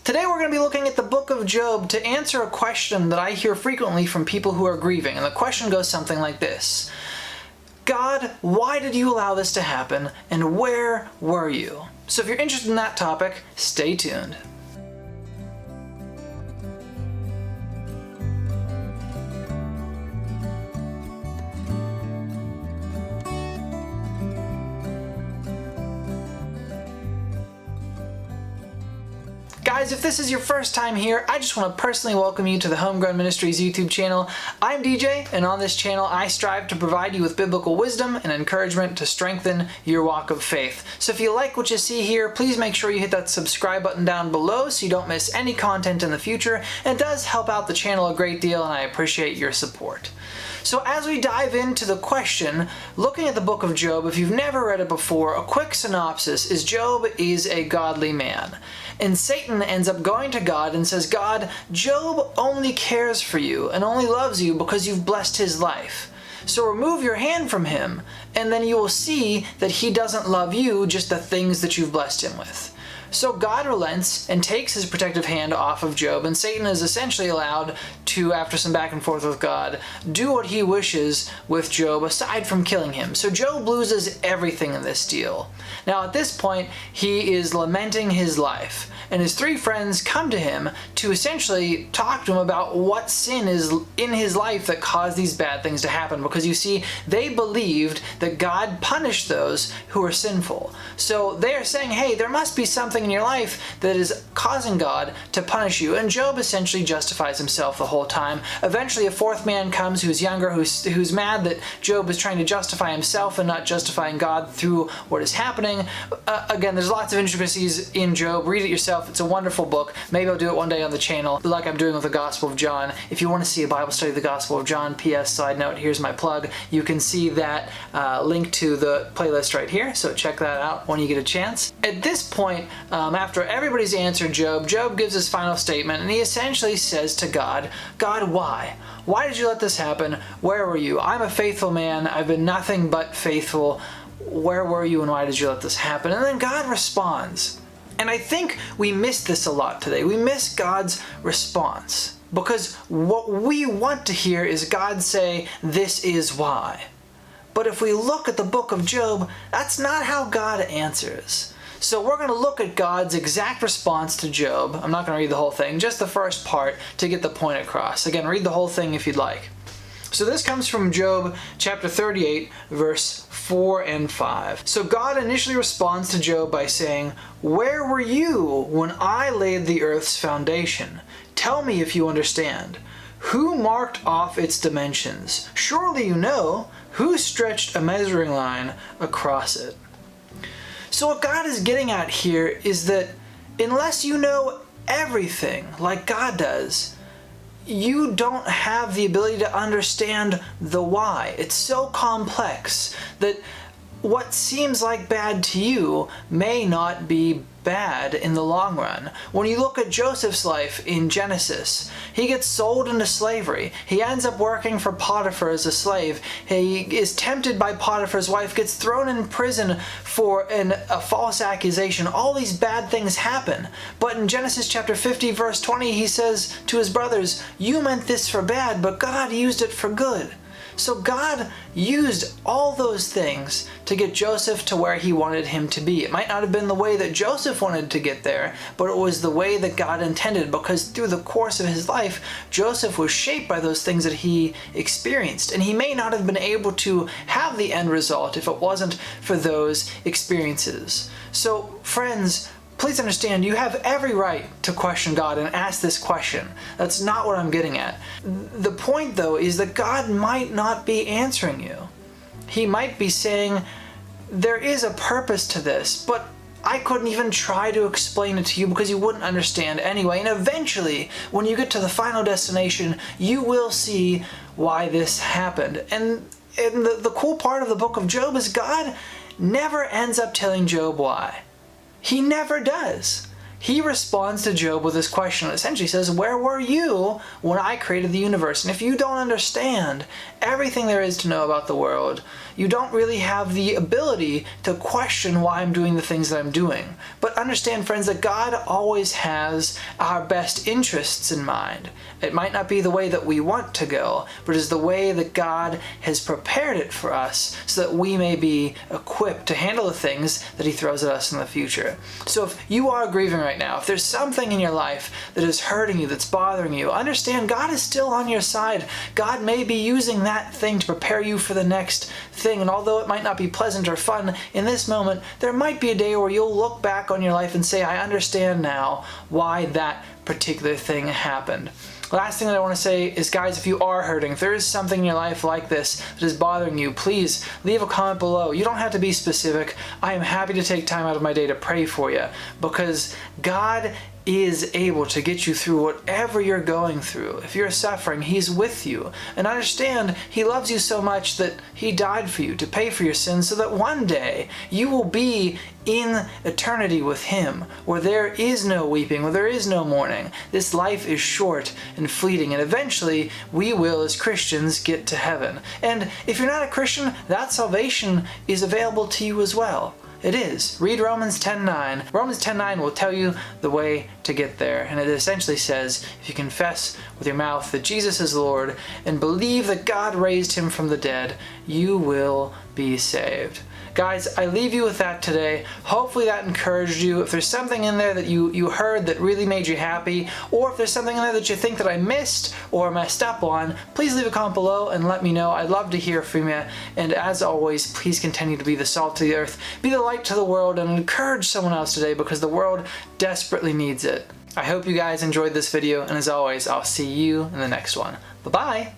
Today we're going to be looking at the book of Job to answer a question that I hear frequently from people who are grieving. And the question goes something like this: God, why did you allow this to happen, and where were you? So if you're interested in that topic, stay tuned. Guys, if this is your first time here, I just want to personally welcome you to the HomeGrown Ministries YouTube channel. I'm DJ, and on this channel I strive to provide you with biblical wisdom and encouragement to strengthen your walk of faith. So if you like what you see here, please make sure you hit that subscribe button down below so you don't miss any content in the future. It does help out the channel a great deal, and I appreciate your support. So as we dive into the question, looking at the book of Job, if you've never read it before, a quick synopsis is Job is a godly man. And Satan ends up going to God and says, God, Job only cares for you and only loves you because you've blessed his life. So remove your hand from him, and then you will see that he doesn't love you, just the things that you've blessed him with. So God relents and takes his protective hand off of Job, and Satan is essentially allowed to, after some back and forth with God, do what he wishes with Job aside from killing him. So Job loses everything in this deal. Now at this point, he is lamenting his life, and his three friends come to him to essentially talk to him about what sin is in his life that caused these bad things to happen, because you see, they believed that God punished those who are sinful. So they are saying, hey, there must be something in your life that is causing God to punish you, and Job essentially justifies himself the whole time. Eventually a fourth man comes who's younger, who's mad that Job is trying to justify himself and not justifying God through what is happening. Again, there's lots of intricacies in Job. Read it yourself. It's a wonderful book. Maybe I'll do it one day on the channel, like I'm doing with the Gospel of John. If you want to see a Bible study of the Gospel of John, P.S. side note, here's my plug. You can see that link to the playlist right here, so check that out when you get a chance. At this point, after everybody's answered Job, Job gives his final statement, and he essentially says to God, God, why? Why did you let this happen? Where were you? I'm a faithful man. I've been nothing but faithful. Where were you, and why did you let this happen? And then God responds. And I think we miss this a lot today. We miss God's response, because what we want to hear is God say, this is why. But if we look at the book of Job, that's not how God answers. So we're going to look at God's exact response to Job. I'm not going to read the whole thing, just the first part to get the point across. Again, read the whole thing if you'd like. So this comes from Job chapter 38, verse 4 and 5. So God initially responds to Job by saying, where were you when I laid the earth's foundation? Tell me if you understand. Who marked off its dimensions? Surely you know. Who stretched a measuring line across it? So what God is getting at here is that unless you know everything like God does, you don't have the ability to understand the why. It's so complex that what seems like bad to you may not be bad in the long run. When you look at Joseph's life in Genesis, he gets sold into slavery. He ends up working for Potiphar as a slave. He is tempted by Potiphar's wife, gets thrown in prison for a false accusation. All these bad things happen. But in Genesis chapter 50, verse 20, he says to his brothers, you meant this for bad, but God used it for good. So God used all those things to get Joseph to where he wanted him to be. It might not have been the way that Joseph wanted to get there, but it was the way that God intended, because through the course of his life, Joseph was shaped by those things that he experienced, and he may not have been able to have the end result if it wasn't for those experiences. So, friends, please understand, you have every right to question God and ask this question. That's not what I'm getting at. The point, though, is that God might not be answering you. He might be saying, there is a purpose to this, but I couldn't even try to explain it to you because you wouldn't understand anyway. And eventually, when you get to the final destination, you will see why this happened. And the cool part of the book of Job is God never ends up telling Job why. He never does. he responds to Job with this question. It essentially says, where were you when I created the universe? And if you don't understand everything there is to know about the world, you don't really have the ability to question why I'm doing the things that I'm doing. But understand, friends, that God always has our best interests in mind. It might not be the way that we want to go, but it is the way that God has prepared it for us so that we may be equipped to handle the things that he throws at us in the future. So if you are grieving right now, if there's something in your life that is hurting you, that's bothering you, understand God is still on your side. God may be using that thing to prepare you for the next thing, and although it might not be pleasant or fun in this moment, there might be a day where you'll look back on your life and say, I understand now why that particular thing happened. Last thing that I want to say is, guys, if you are hurting, if there is something in your life like this that is bothering you, please leave a comment below. You don't have to be specific. I am happy to take time out of my day to pray for you, because God is able to get you through whatever you're going through. If you're suffering, he's with you. And understand, he loves you so much that he died for you to pay for your sins so that one day you will be in eternity with him, where there is no weeping, where there is no mourning. This life is short and fleeting, and eventually we will, as Christians, get to heaven. And if you're not a Christian, that salvation is available to you as well. It is. Read Romans 10:9. Romans 10:9 will tell you the way to get there. And it essentially says, if you confess with your mouth that Jesus is Lord and believe that God raised him from the dead, you will be saved. Guys, I leave you with that today. Hopefully that encouraged you. If there's something in there that you heard that really made you happy, or if there's something in there that you think that I missed or messed up on, please leave a comment below and let me know. I'd love to hear from you. And as always, please continue to be the salt of the earth, be the light to the world, and encourage someone else today, because the world desperately needs it. I hope you guys enjoyed this video, and as always, I'll see you in the next one. Bye-bye!